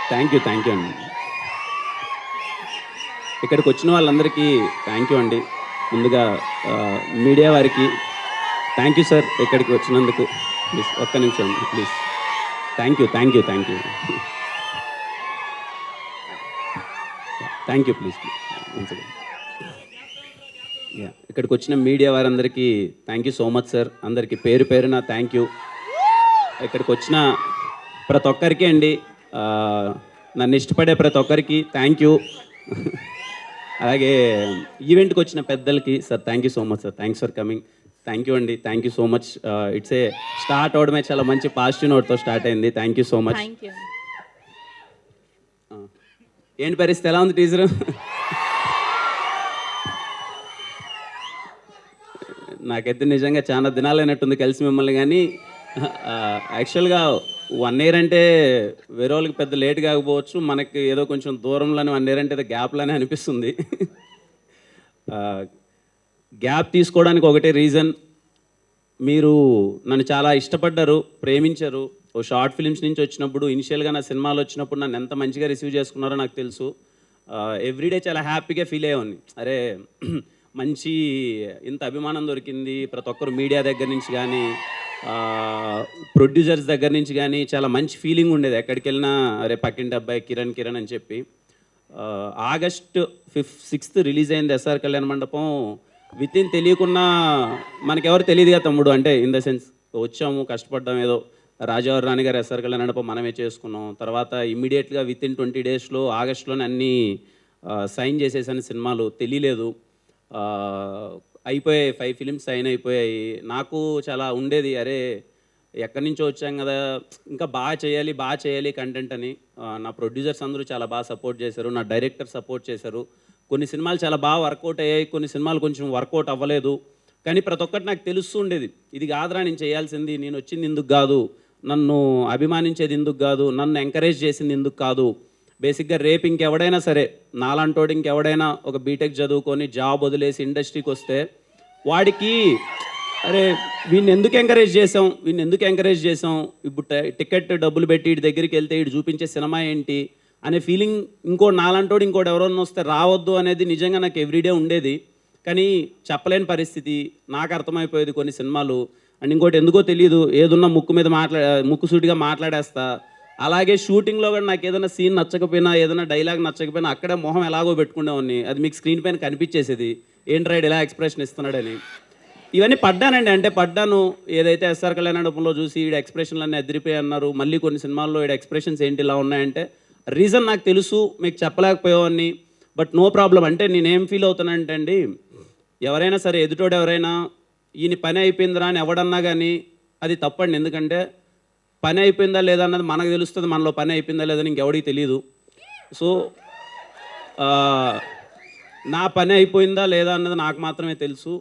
Thank you అండి. ఇక్కడికి వచ్చిన వాళ్ళందరికీ థ్యాంక్ యూ అండి. ముందుగా మీడియా వారికి థ్యాంక్ యూ సార్, ఇక్కడికి వచ్చినందుకు. ప్లీజ్ ఒక్క నిమిషం please. Thank you thank you please. ఇక్కడికి వచ్చిన మీడియా వారందరికీ thank you so much sir. అందరికీ పేరు పేరున థ్యాంక్ యూ. ఇక్కడికి వచ్చిన ప్రతి ఒక్కరికి అండి, నన్ను ఇష్టపడే ప్రతి ఒక్కరికి థ్యాంక్ యూ. అలాగే ఈవెంట్కి వచ్చిన పెద్దలకి sir thank you so much sir. Thanks for coming. Thank you అండి. Thank you so much. It's a start అవడమే చాలా మంచి పాజిటివ్ నోట్తో స్టార్ట్ అయింది. Thank you so much. ఏంటి పరిస్థితి, ఎలా ఉంది టీజరు? నాకైతే నిజంగా చాలా దినాలైనట్టుంది కలిసి మిమ్మల్ని. కానీ యాక్చువల్గా 1 year అంటే వేరే వాళ్ళకి పెద్ద లేట్ కాకపోవచ్చు, మనకి ఏదో కొంచెం దూరంలోనే 1 year అంటే ఏదో గ్యాప్లోనే అనిపిస్తుంది. గ్యాప్ తీసుకోవడానికి ఒకటే రీజన్, మీరు నన్ను చాలా ఇష్టపడ్డారు, ప్రేమించారు. ఓ షార్ట్ ఫిలిమ్స్ నుంచి వచ్చినప్పుడు, ఇనిషియల్గా నా సినిమాలు వచ్చినప్పుడు నన్ను ఎంత మంచిగా రిసీవ్ చేసుకున్నారో నాకు తెలుసు. ఎవ్రీడే చాలా హ్యాపీగా ఫీల్ అయ్యేవాడిని. అరే మంచి ఇంత అభిమానం దొరికింది. ప్రతి ఒక్కరు మీడియా దగ్గర నుంచి కానీ, ప్రొడ్యూసర్స్ దగ్గర నుంచి కానీ చాలా మంచి ఫీలింగ్ ఉండేది. ఎక్కడికి వెళ్ళినా అరే పక్కింటి అబ్బాయి కిరణ్ అని చెప్పి. August 6th రిలీజ్ అయింది ఎస్ఆర్ కళ్యాణ మండపం. వితిన్ తెలియకున్నా, మనకెవరు తెలియదు కదా తమ్ముడు, అంటే ఇన్ ద సెన్స్ వచ్చాము, కష్టపడ్డాం, ఏదో రాజావారి రాణి గారు ఎస్ఆర్ కళ్యాణ మండపం మనమే చేసుకున్నాం. తర్వాత ఇమ్మీడియట్గా వితిన్ 20 daysలో ఆగస్టులోనే అన్నీ సైన్ చేసేసాను. సినిమాలు తెలియలేదు, అయిపోయాయి. 5 films సైన్ అయిపోయాయి. నాకు చాలా ఉండేది, అరే ఎక్కడి నుంచో వచ్చాం కదా, ఇంకా బాగా చేయాలి కంటెంట్ అని. నా ప్రొడ్యూసర్స్ అందరూ చాలా బాగా సపోర్ట్ చేశారు, నా డైరెక్టర్ సపోర్ట్ చేశారు. కొన్ని సినిమాలు చాలా బాగా వర్కౌట్ అయ్యాయి, కొన్ని సినిమాలు కొంచెం వర్కౌట్ అవ్వలేదు. కానీ ప్రతి ఒక్కటి నాకు తెలుస్తూ ఉండేది, ఇది కాదురా నేను చేయాల్సింది, నేను వచ్చింది ఇందుకు కాదు, నన్ను అభిమానించేది ఇందుకు కాదు, నన్ను ఎంకరేజ్ చేసింది ఇందుకు కాదు. బేసిక్గా రేపు ఇంకెవడైనా సరే, నాలాంటోడు ఇంకెవడైనా ఒక బీటెక్ చదువుకొని జాబ్ వదిలేసి ఇండస్ట్రీకి వస్తే వాడికి అరే వీడిని ఎందుకు ఎంకరేజ్ చేసాం, ఇప్పుడు టికెట్ డబ్బులు పెట్టి వీడి దగ్గరికి వెళ్తే వీడు చూపించే సినిమా ఏంటి అనే ఫీలింగ్ నాలాంటోడు ఇంకోటి ఎవరైనా వస్తే రావద్దు అనేది నిజంగా నాకు ఎవ్రీడే ఉండేది. కానీ చెప్పలేని పరిస్థితి, నాకు అర్థమైపోయేది కొన్ని సినిమాలు. అండ్ ఇంకోటి ఎందుకో తెలియదు, ఏదున్నా ముక్కు సూటిగా మాట్లాడేస్తా. అలాగే షూటింగ్లో కూడా నాకు ఏదైనా సీన్ నచ్చకపోయినా, ఏదైనా డైలాగ్ నచ్చకపోయినా అక్కడే మొహం ఎలాగో పెట్టుకునేవాడిని. అది మీకు స్క్రీన్ పైన కనిపించేసేది, ఏంట్రైడ్ ఎలా ఎక్స్ప్రెషన్ ఇస్తున్నాడని. ఇవన్నీ పడ్డానండి, అంటే పడ్డాను. ఏదైతే ఎస్ఆర్ కళ్యాణ మండపంలో చూసి ఈడ ఎక్స్ప్రెషన్లన్నీ అదిరిపోయి అన్నారు, మళ్ళీ కొన్ని సినిమాల్లో ఈడ ఎక్స్ప్రెషన్స్ ఏంటి ఇలా ఉన్నాయంటే రీజన్ నాకు తెలుసు, మీకు చెప్పలేకపోయేవాడిని. But no problem. అంటే నేనేం ఫీల్ అవుతానంటే అండి, ఎవరైనా సరే ఎదుటోడు ఎవరైనా ఈయన పని అయిపోయిందిరా అని ఎవడన్నా కానీ అది తప్పండి. ఎందుకంటే పని అయిపోయిందా లేదా అన్నది మనకు తెలుస్తుంది, మనలో పని అయిపోయిందా లేదని ఇంకెవడికి తెలియదు. సో నా పని అయిపోయిందా లేదా అన్నది నాకు మాత్రమే తెలుసు.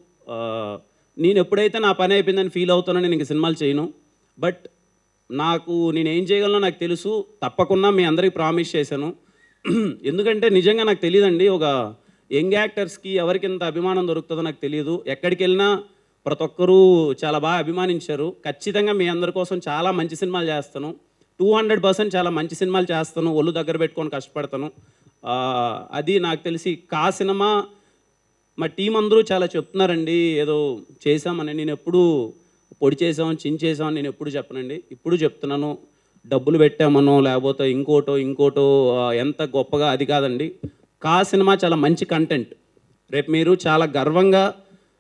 నేను ఎప్పుడైతే నా పని అయిపోయిందని ఫీల్ అవుతానో నేను ఇంక సినిమాలు చేయను. బట్ నేనేం చేయగలనో నాకు తెలుసు, తప్పకుండా మీ అందరికీ ప్రామిస్ చేశాను. ఎందుకంటే నిజంగా నాకు తెలియదండి, ఒక యంగ్ యాక్టర్స్కి ఎవరికి ఎంత అభిమానం దొరుకుతుందో నాకు తెలియదు. ఎక్కడికి వెళ్ళినా ప్రతి ఒక్కరూ చాలా బాగా అభిమానించారు. ఖచ్చితంగా మీ అందరి కోసం చాలా మంచి సినిమాలు చేస్తాను, 200% చాలా మంచి సినిమాలు చేస్తాను, ఒళ్ళు దగ్గర పెట్టుకొని కష్టపడతాను. అది నాకు తెలిసి సినిమా మా టీం అందరూ చాలా చెప్తున్నారండి ఏదో చేసామని. నేను ఎప్పుడు పొడి చేసాం చించేసామని నేను ఎప్పుడు చెప్పనండి, ఇప్పుడు చెప్తున్నాను. డబ్బులు పెట్టామనో లేకపోతే ఇంకోటో ఎంత గొప్పగా అది కాదండి. సినిమా చాలా మంచి కంటెంట్. రేపు మీరు చాలా గర్వంగా,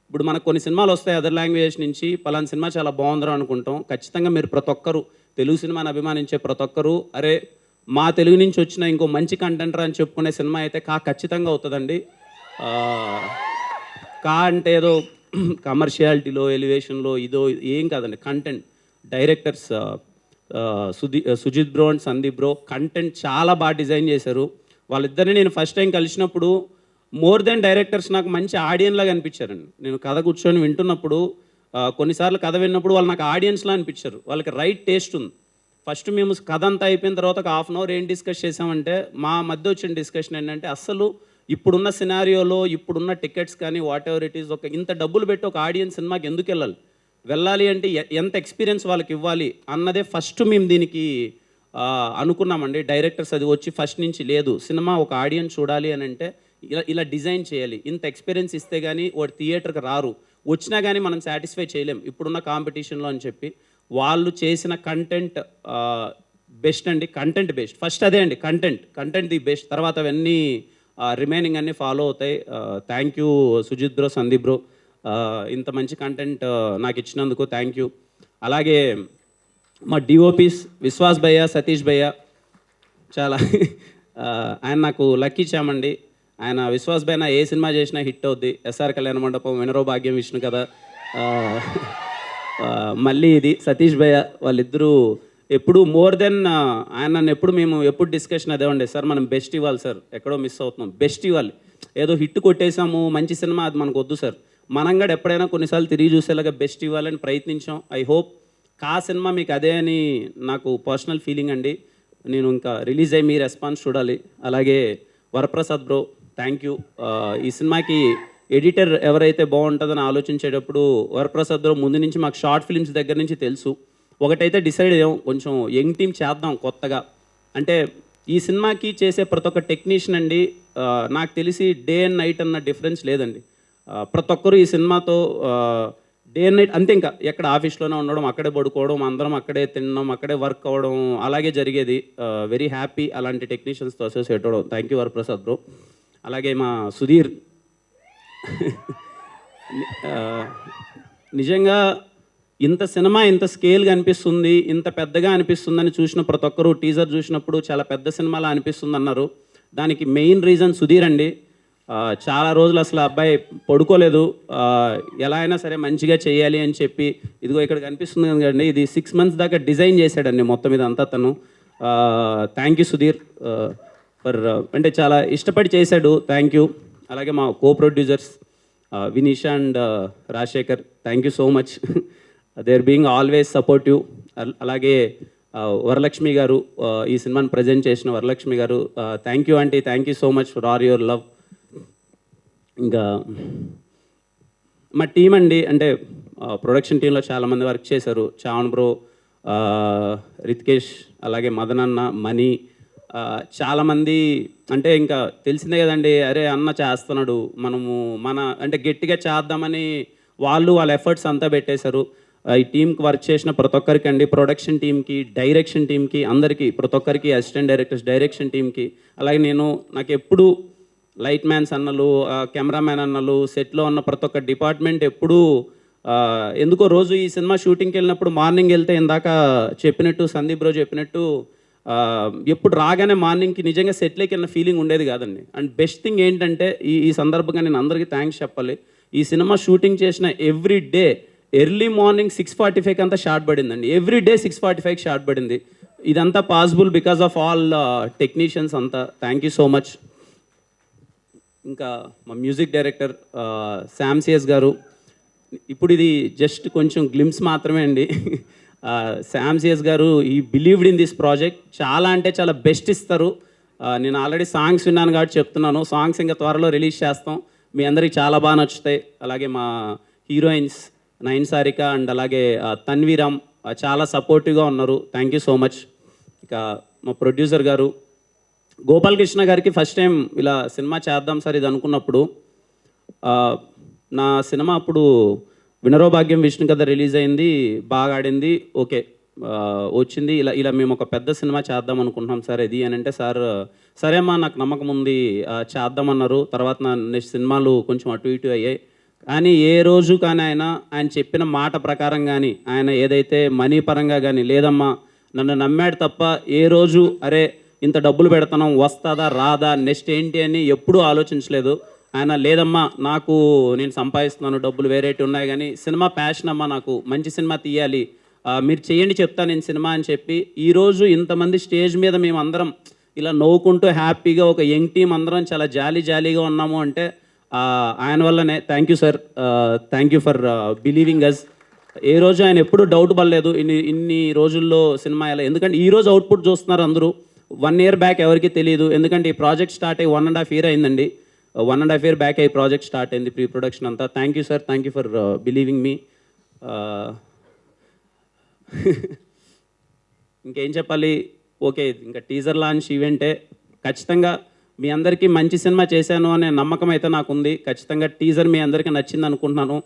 ఇప్పుడు మనకు కొన్ని సినిమాలు వస్తాయి అదర్ లాంగ్వేజ్ నుంచి, పలానా సినిమా చాలా బాగుందిరా అనుకుంటాం. ఖచ్చితంగా మీరు ప్రతి ఒక్కరు, తెలుగు సినిమాని అభిమానించే ప్రతి ఒక్కరు, అరే మా తెలుగు నుంచి వచ్చిన ఇంకో మంచి కంటెంట్ అని చెప్పుకునే సినిమా అయితే ఖచ్చితంగా అవుతుందండి. అంటే ఏదో కమర్షియాలిటీలో ఎలివేషన్లో ఇదో ఏం కాదండి. Content directors Sujith bro and Sandeep bro content చాలా బాగా డిజైన్ చేశారు. వాళ్ళిద్దరిని నేను ఫస్ట్ టైం కలిసినప్పుడు మోర్ దెన్ డైరెక్టర్స్ నాకు మంచి ఆడియన్లాగా అనిపించారండి. నేను కథ కూర్చొని వింటున్నప్పుడు, కొన్నిసార్లు కథ విన్నప్పుడు వాళ్ళు నాకు ఆడియన్స్లా అనిపించారు. వాళ్ళకి రైట్ టేస్ట్ ఉంది. ఫస్ట్ మేము కథ అంతా అయిపోయిన తర్వాత ఒక 1/2 hour ఏం డిస్కస్ చేసామంటే, మా మధ్య వచ్చిన డిస్కషన్ ఏంటంటే, అసలు ఇప్పుడున్న సినారియోలో ఇప్పుడున్న టికెట్స్ కానీ వాట్ ఎవర్ ఇట్ ఈస్, ఇంత డబ్బులు పెట్టి ఒక ఆడియన్స్ సినిమాకి ఎందుకు వెళ్ళాలి అంటే ఎంత ఎక్స్పీరియన్స్ వాళ్ళకి ఇవ్వాలి అన్నదే ఫస్ట్ మేము దీనికి అనుకున్నామండి. డైరెక్టర్స్ అది వచ్చి ఫస్ట్ నుంచి లేదు, సినిమా ఒక ఆడియన్స్ చూడాలి అని అంటే ఇలా ఇలా డిజైన్ చేయాలి, ఇంత ఎక్స్పీరియన్స్ ఇస్తే కానీ వాడు థియేటర్కి రారు, వచ్చినా కానీ మనం సాటిస్ఫై చేయలేం ఇప్పుడున్న కాంపిటీషన్లో అని చెప్పి వాళ్ళు చేసిన కంటెంట్ బెస్ట్ అండి. కంటెంట్ బెస్ట్ ఫస్ట్, అదే అండి, కంటెంట్ ది బెస్ట్, తర్వాత అవన్నీ రిమైనింగ్ అన్నీ ఫాలో అవుతాయి. Thank you Sujith bro, Sandeep bro, ఇంత మంచి కంటెంట్ నాకు ఇచ్చినందుకు థ్యాంక్ యూ. అలాగే మా డిఓపీస్ విశ్వాస్ భయ్య, సతీష్ భయ్య, చాలా ఆయన నాకు లక్కీ చామండి. ఆయన విశ్వాస్ భయ్య ఏ సినిమా చేసినా హిట్ అవుద్ది. ఎస్ఆర్ కళ్యాణ మండపం, వినరో భాగ్యం, విష్ణు కదా, మళ్ళీ ఇది సతీష్ భయ్య, వాళ్ళిద్దరూ ఎప్పుడు మోర్ దెన్ ఆయన నన్ను మేము ఎప్పుడు డిస్కషన్ అదే ఉండే, సార్ మనం బెస్ట్ ఇవ్వాలి సార్, ఎక్కడో మిస్ అవుతున్నాం, బెస్ట్ ఇవ్వాలి, ఏదో హిట్ కొట్టేసాము మంచి సినిమా అది మనకు వద్దు సార్, మనం కూడా ఎప్పుడైనా కొన్నిసార్లు తిరిగి చూసేలాగా బెస్ట్ ఇవ్వాలని ప్రయత్నించాం. ఐ హోప్ కా సినిమా మీకు అదే అని నాకు పర్సనల్ ఫీలింగ్ అండి. నేను ఇంకా రిలీజ్ అయ్యి మీ రెస్పాన్స్ చూడాలి. అలాగే వరప్రసాద్ బ్రో, థ్యాంక్ యూ. ఈ సినిమాకి ఎడిటర్ ఎవరైతే బాగుంటుందని ఆలోచించేటప్పుడు వరప్రసాద్ బ్రో ముందు నుంచి మాకు షార్ట్ ఫిల్మ్స్ దగ్గర నుంచి తెలుసు. ఒకటైతే డిసైడ్ అయ్యాం, కొంచెం యంగ్ టీమ్ చేద్దాం కొత్తగా. అంటే ఈ సినిమాకి చేసే ప్రతి ఒక్క టెక్నీషియన్ అండి, నాకు తెలిసి డే అండ్ నైట్ అన్న డిఫరెన్స్ లేదండి. ప్రతి ఒక్కరు ఈ సినిమాతో డే అండ్ నైట్ అంతే, ఇంకా ఎక్కడ ఆఫీస్లోనే ఉండడం, అక్కడే పడుకోవడం, అందరం అక్కడే తినడం, అక్కడే వర్క్ అవ్వడం, అలాగే జరిగేది. వెరీ హ్యాపీ అలాంటి టెక్నీషియన్స్తో అసోసియేట్ అవ్వడం. Thank you Varaprasad bro. అలాగే మా సుధీర్, నిజంగా ఇంత సినిమా ఇంత స్కేల్గా అనిపిస్తుంది, ఇంత పెద్దగా అనిపిస్తుందని చూసిన ప్రతి ఒక్కరు టీజర్ చూసినప్పుడు చాలా పెద్ద సినిమాలా అనిపిస్తుంది అన్నారు. దానికి మెయిన్ రీజన్ సుధీర్ అండి. చాలా రోజులు అసలు అబ్బాయి పడుకోలేదు, ఎలా అయినా సరే మంచిగా చేయాలి అని చెప్పి, ఇదిగో ఇక్కడ కనిపిస్తుంది కదండి, ఇది 6 months దాకా డిజైన్ చేశాడండి మొత్తం మీద అంతా తను. థ్యాంక్ యూ సుధీర్ ఫర్, అంటే చాలా ఇష్టపడి చేశాడు, థ్యాంక్ యూ. అలాగే మా co producers Vinisha and Rajasekhar, thank you so much, they are being always supportive. అలాగే వరలక్ష్మి గారు, ఈ సినిమాని ప్రజెంట్ చేసిన Varalakshmi garu, thank you aunty, thank you so much for all your love. ఇంకా మా టీం అండి, అంటే ప్రొడక్షన్ టీంలో చాలామంది వర్క్ చేశారు. చావన్ బ్రో, రితికేష్, అలాగే మదనన్న, మణి, చాలామంది. అంటే ఇంకా తెలిసిందే కదండి, అరే అన్న చేస్తున్నాడు, మన అంటే గట్టిగా చేద్దామని వాళ్ళ ఎఫర్ట్స్ అంతా పెట్టేశారు. ఈ టీంకి వర్క్ చేసిన ప్రతి ఒక్కరికి అండి, ప్రొడక్షన్ టీంకి, డైరెక్షన్ టీంకి, అందరికీ, ప్రతి ఒక్కరికి, అసిస్టెంట్ డైరెక్టర్స్, డైరెక్షన్ టీంకి. అలాగే నాకు ఎప్పుడు లైట్ మ్యాన్స్ అన్నలు, కెమెరామ్యాన్ అన్నలు, సెట్లో ఉన్న ప్రతి ఒక్క డిపార్ట్మెంట్ ఎప్పుడూ ఎందుకో రోజు ఈ సినిమా షూటింగ్కి వెళ్ళినప్పుడు మార్నింగ్ వెళ్తే ఇందాక చెప్పినట్టు సందీప్ బ్రో చెప్పినట్టు ఎప్పుడు రాగానే మార్నింగ్కి నిజంగా సెట్లోకి వెళ్ళిన ఫీలింగ్ ఉండేది కాదండి. అండ్ బెస్ట్ థింగ్ ఏంటంటే ఈ సందర్భంగా నేను అందరికీ థ్యాంక్స్ చెప్పాలి. ఈ సినిమా షూటింగ్ చేసిన ఎవ్రీ డే ఎర్లీ మార్నింగ్ 6:45 అంతా షార్ట్ పడిందండి. ఎవ్రీ డే 6:45 షార్ట్ పడింది. ఇదంతా possible because of all technicians అంతా. Thank you so much. ఇంకా మా మ్యూజిక్ డైరెక్టర్ శామ్ సిఎస్ గారు, ఇప్పుడు ఇది జస్ట్ కొంచెం గ్లిమ్స్ మాత్రమే అండి. శామ్ సిఎస్ గారు ఈ బిలీవ్డ్ ఇన్ దిస్ ప్రాజెక్ట్, చాలా అంటే చాలా బెస్ట్ ఇస్తారు. నేను ఆల్రెడీ సాంగ్స్ విన్నాను కాబట్టి చెప్తున్నాను, సాంగ్స్ ఇంకా త్వరలో రిలీజ్ చేస్తాం, మీ అందరికీ చాలా బాగా నచ్చుతాయి. అలాగే మా హీరోయిన్స్ నయన్ సారిక అండ్ అలాగే తన్వీరామ్ చాలా సపోర్టివ్గా ఉన్నారు, థ్యాంక్ యూ సో మచ్. ఇక మా ప్రొడ్యూసర్ గారు గోపాలకృష్ణ గారికి ఫస్ట్ టైం ఇలా సినిమా చేద్దాం సార్ ఇది అనుకున్నప్పుడు, నా సినిమా అప్పుడు వినరో భాగ్యం, విష్ణు కథ రిలీజ్ అయింది, బాగా ఆడింది, ఓకే వచ్చింది, ఇలా మేము ఒక పెద్ద సినిమా చేద్దాం అనుకుంటున్నాం సార్ ఇది అని అంటే, సార్ సరే అమ్మా నాకు నమ్మకం ఉంది చేద్దామన్నారు. తర్వాత నా నెక్స్ట్ సినిమాలు కొంచెం అటు ఇటు అయ్యాయి, కానీ ఏ రోజు కానీ ఆయన చెప్పిన మాట ప్రకారం కానీ, ఆయన ఏదైతే మనీ పరంగా కానీ, లేదమ్మా నన్ను నమ్మాడు తప్ప ఏ రోజు అరే ఇంత డబ్బులు పెడతాం వస్తుందా రాదా నెక్స్ట్ ఏంటి అని ఎప్పుడూ ఆలోచించలేదు. ఆయన లేదమ్మా నేను సంపాదిస్తున్నాను డబ్బులు వేరేటి ఉన్నాయి కానీ సినిమా ప్యాషన్ అమ్మా, నాకు మంచి సినిమా తీయాలి, మీరు చేయండి చెప్తాను నేను సినిమా అని చెప్పి ఈరోజు ఇంతమంది స్టేజ్ మీద మేము అందరం ఇలా నవ్వుకుంటూ హ్యాపీగా ఒక యంగ్ టీం అందరం చాలా జాలీగా ఉన్నాము అంటే ఆయన వల్లనే. Thank you sir, thank you for believing us. ఏ రోజు ఆయన ఎప్పుడు డౌట్ పడలేదు ఇన్ని రోజుల్లో సినిమా ఎలా, ఎందుకంటే ఈరోజు అవుట్పుట్ చూస్తున్నారు అందరూ. 1 year బ్యాక్ ఎవరికి తెలియదు, ఎందుకంటే ఈ ప్రాజెక్ట్ స్టార్ట్ అయ్యి 1.5 year అయిందండి. 1.5 year బ్యాక్ అయ్యి ప్రాజెక్ట్ స్టార్ట్ అయింది, ప్రీ ప్రొడక్షన్ అంతా. Thank you sir, thank you for believing మీ. ఇంకేం చెప్పాలి, ఓకే ఇంకా టీజర్ లాంచ్ ఈవెంటే, ఖచ్చితంగా మీ అందరికీ మంచి సినిమా చేశాను అనే నమ్మకం అయితే నాకుంది. ఖచ్చితంగా టీజర్ మీ అందరికీ నచ్చింది అనుకుంటున్నాను.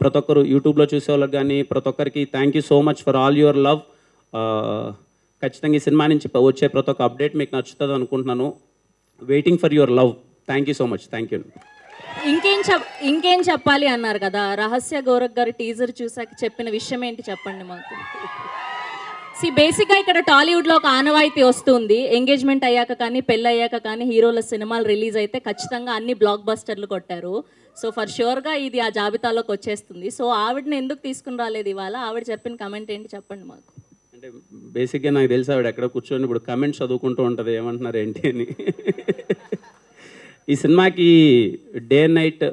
ప్రతి ఒక్కరు యూట్యూబ్లో చూసే వాళ్ళకి కానీ ప్రతి ఒక్కరికి thank you so much for all your love. ఖచ్చితంగా ఈ సినిమా నుంచి వచ్చే ప్రతి ఒక్క అప్డేట్ మీకు నచ్చుతుంది అనుకుంటున్నాను. Waiting for your love. Thank you so much. Thank you. ఇంకేం చెప్పాలి అన్నారు కదా, రహస్య గోరఖ్ గారు టీజర్ చూసాక చెప్పిన విషయం ఏంటి చెప్పండి మాకు. బేసిక్గా ఇక్కడ టాలీవుడ్లో ఒక ఆనవాయితీ వస్తుంది, ఎంగేజ్మెంట్ అయ్యాక కానీ పెళ్ళి అయ్యాక కానీ హీరోల సినిమాలు రిలీజ్ అయితే ఖచ్చితంగా అన్ని బ్లాక్ బస్టర్లు కొట్టారు. సో ఫర్ ష్యూర్గా ఇది ఆ జాబితాలోకి వచ్చేస్తుంది. సో ఆవిడని ఎందుకు తీసుకుని రాలేదు ఇవాళ, ఆవిడ చెప్పిన కమెంట్ ఏంటి చెప్పండి మాకు. అంటే బేసిక్గా నాకు తెలిసి ఆవిడ ఎక్కడ కూర్చొని ఇప్పుడు కమెంట్స్ చదువుకుంటూ ఉంటుంది ఏమంటున్నారు ఏంటి అని. ఈ సినిమాకి డే అండ్ నైట్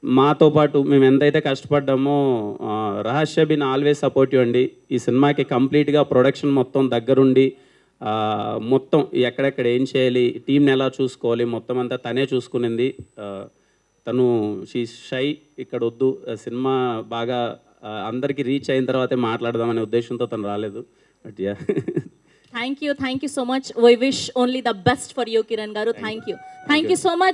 మాతో పాటు మేము ఎంతైతే కష్టపడ్డామో రహస్య బిన్ ఆల్వేస్ సపోర్టివ్ అండి. ఈ సినిమాకి కంప్లీట్గా ప్రొడక్షన్ మొత్తం దగ్గరుండి మొత్తం ఎక్కడెక్కడ ఏం చేయాలి, టీంని ఎలా చూసుకోవాలి మొత్తం అంతా తనే చూసుకునింది. తను షై ఇక్కడ వద్దు, సినిమా బాగా అందరికీ రీచ్ అయిన తర్వాతే మాట్లాడదామనే ఉద్దేశంతో తను రాలేదు. But yeah, thank you so much. We wish only the best for you Kiran garu. Thank you so much.